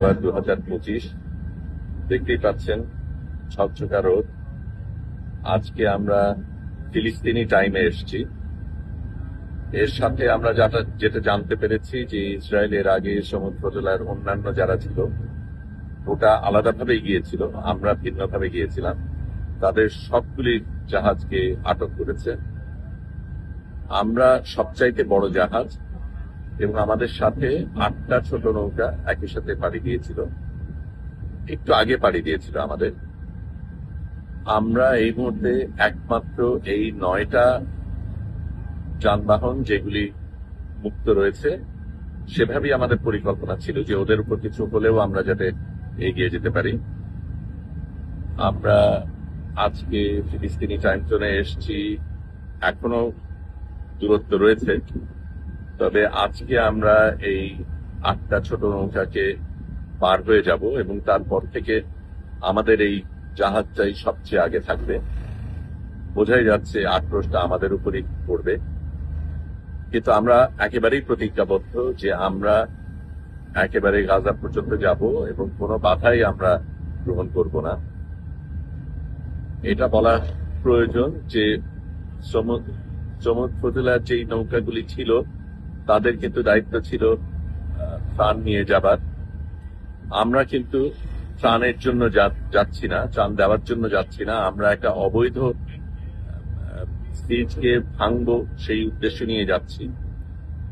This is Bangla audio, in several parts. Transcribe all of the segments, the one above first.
2025 দেখতেই পাচ্ছেন ঝকঝকা রোদ। আজকে আমরা ফিলিস্তিনি টাইমে এসেছি। এর সাথে আমরা যেটা জানতে পেরেছি যে ইসরায়েলের আগে সমুদ্র জেলার অন্যান্য যারা ছিল ওটা আলাদাভাবে গিয়েছিল, আমরা ভিন্নভাবে গিয়েছিলাম। তাদের সবগুলি জাহাজকে আটক করেছে। আমরা সবচাইতে বড় জাহাজ এবং আমাদের সাথে 8টা ছোট নৌকা একই সাথে পাড়ি দিয়েছিল, একটু আগে পাড়ি দিয়েছিল আমাদের। আমরা এই মুহূর্তে একমাত্র এই 9টা যানবাহন যেগুলি মুক্ত রয়েছে, সেভাবেই আমাদের পরিকল্পনা ছিল যে ওদের উপর কিছু হলেও আমরা যাতে এগিয়ে যেতে পারি। আমরা আজকে ফিলিস্তিনি টাইম জোনে এসেছি, এখনো দূরত্ব রয়েছে, তবে আজকে আমরা এই 8টা ছোট নৌকাকে পার হয়ে যাব এবং তারপর থেকে আমাদের এই জাহাজটাই সবচেয়ে আগে থাকবে। বোঝাই যাচ্ছে আক্রোশটা আমাদের উপরই পড়বে, কিন্তু আমরা একেবারেই প্রতিজ্ঞাবদ্ধ যে আমরা একেবারে গাজা পর্যন্ত যাব এবং কোনো বাধাই আমরা গ্রহণ করব না। এটা বলা প্রয়োজন যে সমুদ্র জেলার যেই নৌকাগুলি ছিল তাদের কিন্তু দায়িত্ব ছিল ত্রাণ নিয়ে যাবার। আমরা কিন্তু ত্রাণের জন্য যাচ্ছি না, ত্রাণ দেওয়ার জন্য যাচ্ছি না। আমরা একটা অবৈধ সিজকে ভাঙবো সেই উদ্দেশ্য নিয়ে যাচ্ছি।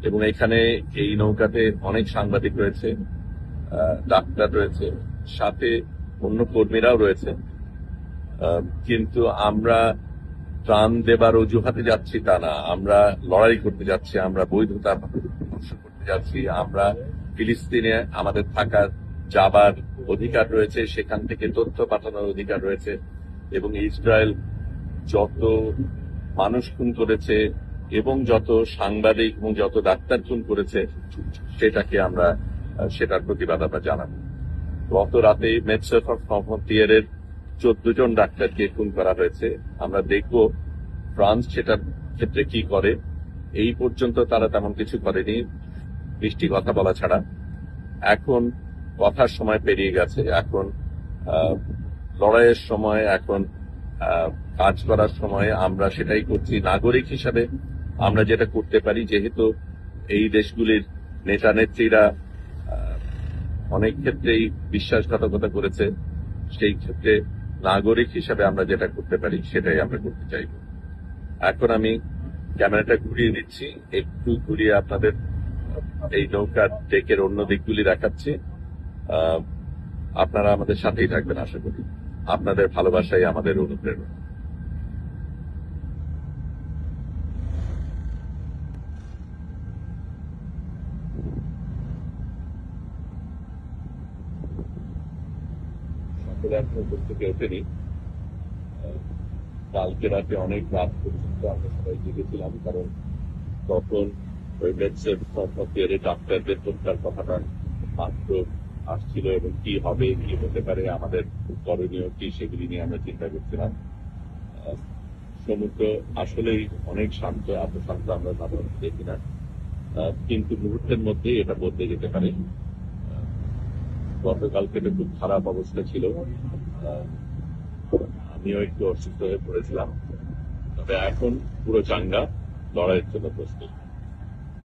এবং এখানে এই নৌকাতে অনেক সাংবাদিক রয়েছে, ডাক্তার রয়েছে, সাথে অন্য কর্মীরাও রয়েছে। কিন্তু আমরা ত্রাণ দেবার অজুহাতে যাচ্ছি তা না, আমরা লড়াই করতে যাচ্ছি, আমরা বৈধতা ধ্বংস করতে যাচ্ছি। আমরা ফিলিস্তিনে আমাদের থাকার যাবার অধিকার রয়েছে, সেখান থেকে তথ্য পাঠানোর অধিকার রয়েছে। এবং ইসরায়েল যত মানুষ খুন করেছে এবং যত সাংবাদিক এবং যত ডাক্তার খুন করেছে সেটার প্রতিবাদ আমরা জানাবো। গত রাতে মেটসেফ ফ্রন্টিয়ারের 14 জন ডাক্তারকে খুন করা হয়েছে। আমরা দেখব ফ্রান্স সেটার ক্ষেত্রে কি করে। এই পর্যন্ত তারা তেমন কিছু করেনি, মিষ্টি কথা বলা ছাড়া। এখন কথার সময় পেরিয়ে গেছে, এখন লড়াইয়ের সময়, এখন কাজ করার সময়। আমরা সেটাই করছি। নাগরিক হিসাবে আমরা যেটা করতে পারি, যেহেতু এই দেশগুলির নেতা নেত্রীরা অনেক ক্ষেত্রেই বিশ্বাসঘাতকতা করেছে, সেই ক্ষেত্রে নাগরিক হিসাবে আমরা যেটা করতে পারি সেটাই আমরা করতে চাইব। এখন আমি ক্যামেরাটা ঘুরিয়ে দিচ্ছি, একটু ঘুরিয়ে আপনাদের এই নৌকার ডেকের অন্য দিকগুলি দেখাচ্ছি। আপনারা আমাদের সাথেই থাকবেন আশা করি। আপনাদের ভালোবাসাই আমাদের অনুপ্রেরণা। সকলে এখন উপর থেকে ওঠেনি। কালকে রাতে অনেক রাত পর্যন্ত আমরা সবাই জেগেছিলাম, কারণ তখন ওই মেটসেফ ফ্রন্টিয়ারে ডাক্তারদের হত্যার কথাটা মাত্র আসছিল এবং কি হবে, কি হতে পারে, আমাদের করণীয় কি, সেগুলি নিয়ে আমরা চিন্তা করছিলাম। সমুদ্র আসলেই অনেক শান্ত, এত শান্ত আমরা সাধারণত দেখি না, কিন্তু মুহূর্তের মধ্যে এটা বদলে যেতে পারে। গতকালকে তো খুব খারাপ অবস্থা ছিল, আমিও একটু অসুস্থ হয়ে পড়েছিলাম, তবে এখন পুরো চাঙ্গা, লড়াইয়ের জন্য প্রস্তুত।